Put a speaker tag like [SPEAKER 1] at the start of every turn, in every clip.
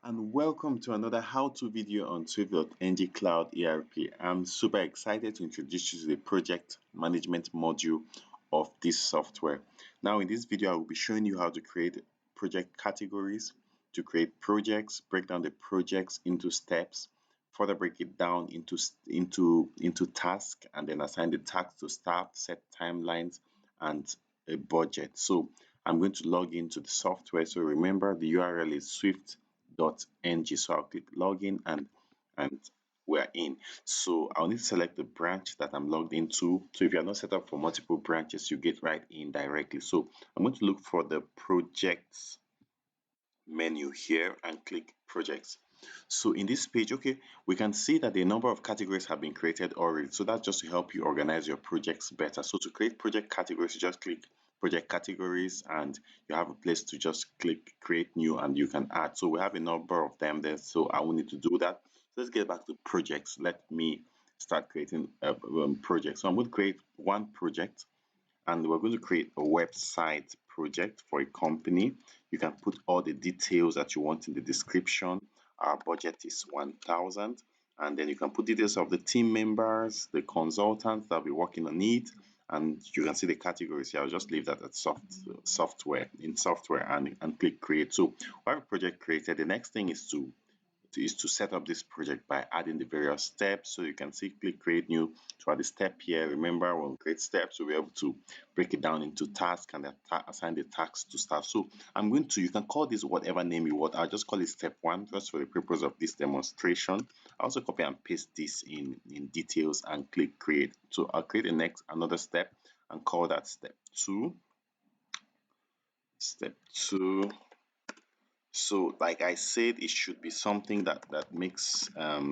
[SPEAKER 1] and welcome to another how-to video on Swift.ng Cloud ERP. I'm super excited to introduce you to the project management module of this software. Now in this video, I will be showing you how to create project categories, to create projects, break down the projects into steps, further break it down into tasks, and then assign the tasks to staff, set timelines, and a budget. So I'm going to log into the software. So remember the URL is Swift.ng. So I'll click login and we're in. So I'll need to select the branch that I'm logged into. So if you're not set up for multiple branches, you get right in directly. So I'm going to look for the projects menu here and click projects. So in this page, okay, we can see that a number of categories have been created already. So that's just to help you organize your projects better. So to create project categories, you just click project categories and you have a place to just click create new and you can add. So we have a number of them there. So I will need to do that. So let's get back to projects. Let me start creating a project. So I'm going to create one project and we're going to create a website project for a company. You can put all the details that you want in the description. Our budget is 1,000, and then you can put details of the team members, the consultants that will be working on it, and you can see the categories here. I'll just leave that at software and click create. So we have a project created. The next thing is to set up this project by adding the various steps. So you can see click create new to add the step here. Remember, when we create steps, we'll be able to break it down into tasks and assign the tasks to staff. So you can call this whatever name you want. I'll just call it step one just for the purpose of this demonstration. I also copy and paste this in details and click create. So I'll create another step and call that step two. Step two. So like I said, it should be something that makes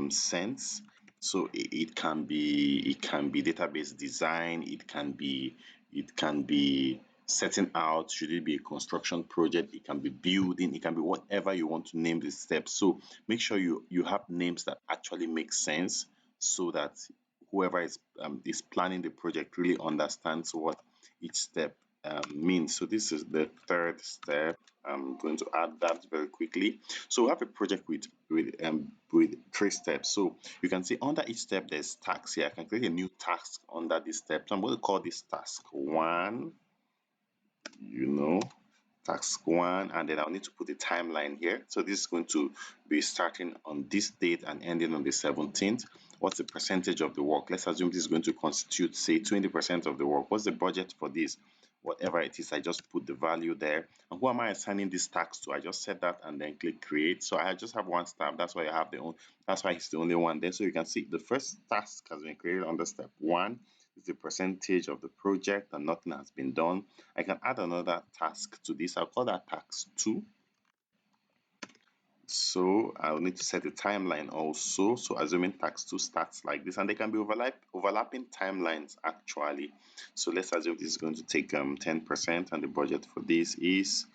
[SPEAKER 1] sense. So it can be database design, it can be setting out, should it be a construction project, it can be building, it can be whatever you want to name the steps. So make sure you have names that actually make sense so that whoever is planning the project really understands what each step means. So this is the third step. I'm going to add that very quickly. So we have a project with three steps. So you can see under each step there's tasks here. I can create a new task under this step. So I'm going to call this task one. Task one, and then I'll need to put the timeline here. So this is going to be starting on this date and ending on the 17th. What's the percentage of the work? Let's assume this is going to constitute, say, 20% of the work. What's the budget for this? Whatever it is, I just put the value there. And who am I assigning this task to? I just set that and then click create. So I just have one staff. That's why I have that's why it's the only one there. So you can see the first task has been created under step one. Is the percentage of the project and nothing has been done. I can add another task to this. I'll call that task 2. So I'll need to set the timeline also. So assuming task 2 starts like this, and they can be overlapping timelines actually. So let's assume this is going to take 10%, and the budget for this is,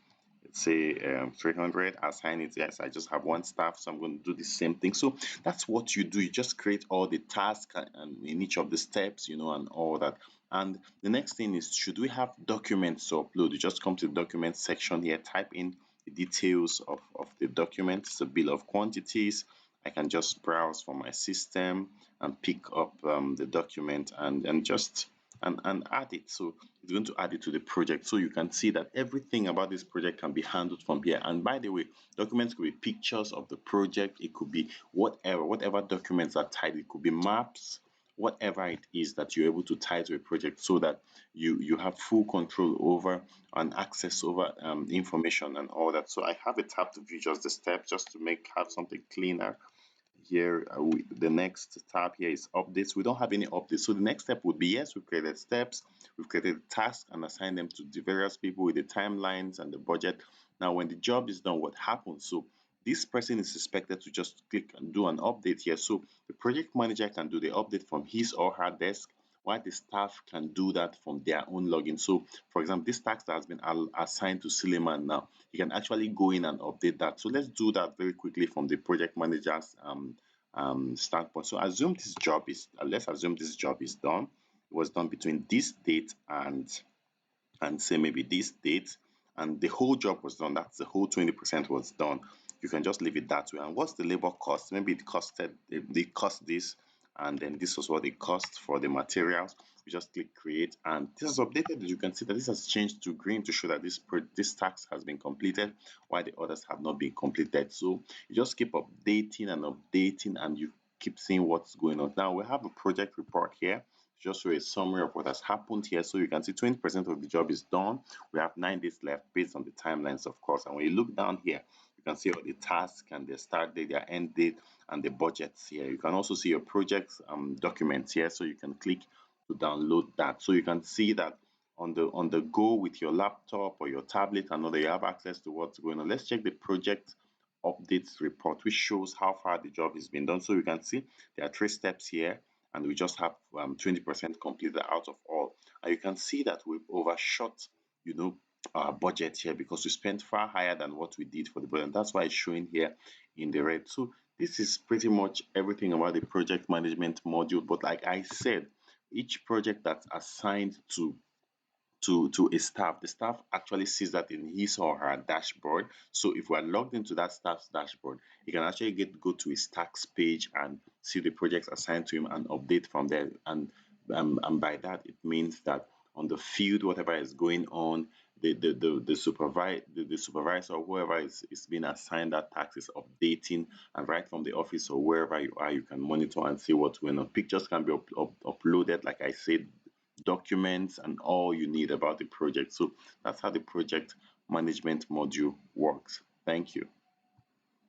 [SPEAKER 1] let's say 300. Assign it. Yes, I just have one staff, so I'm going to do the same thing. So that's what you do. You just create all the tasks and in each of the steps, and all that. And the next thing is, should we have documents to upload? You just come to the document section here, type in the details of the document. It's a bill of quantities. I can just browse for my system and pick up the document and just add it. So it's going to add it to the project. So you can see that everything about this project can be handled from here. And by the way, documents could be pictures of the project. It could be whatever documents are tied. It could be maps, whatever it is that you're able to tie to a project, so that you have full control over and access over information and all that. So I have a tab to view just the steps, just to have something cleaner. Here the next tab here is updates. We don't have any updates, so the next step would be, yes, we've created steps, we've created tasks and assigned them to the various people with the timelines and the budget. Now when the job is done, what happens? So this person is expected to just click and do an update here. So the project manager can do the update from his or her desk, while the staff can do that from their own login. So for example, this task that has been assigned to Suleiman, now you can actually go in and update that. So let's do that very quickly from the project manager's standpoint. So let's assume this job is done. It was done between this date and say maybe this date, and the whole job was done. That's the whole 20% was done. you can just leave it that way. And what's the labor cost? Maybe they cost this, and then this was what it cost for the materials. You just click create, and this is updated. You can see that this has changed to green to show that this task has been completed, while the others have not been completed. So you just keep updating and updating, and you keep seeing what's going on. Now we have a project report here, just show a summary of what has happened here. So you can see 20% of the job is done. We have 9 days left based on the timelines, of course. And when you look down here, you can see all the tasks and their start date, their end date, and the budgets here. You can also see your projects documents here, so you can click to download that. So you can see that on the go with your laptop or your tablet, and know that you have access to what's going on. Let's check the project updates report, which shows how far the job is being done. So you can see there are 3 steps here, and we just have 20% completed out of all. And you can see that we've overshot, you know, our budget here because we spent far higher than what we did for the budget. That's why it's showing here in the red. So this is pretty much everything about the project management module. But like I said, each project that's assigned to a staff, the staff actually sees that in his or her dashboard. So if we're logged into that staff's dashboard, he can actually go to his tax page and see the projects assigned to him and update from there. And by that it means that on the field, whatever is going on, the supervisor or whoever is being assigned that task is updating, and right from the office or wherever you are, you can monitor and see what's going on. Pictures can be uploaded, like I said, documents, and all you need about the project. So that's how the project management module works. Thank you.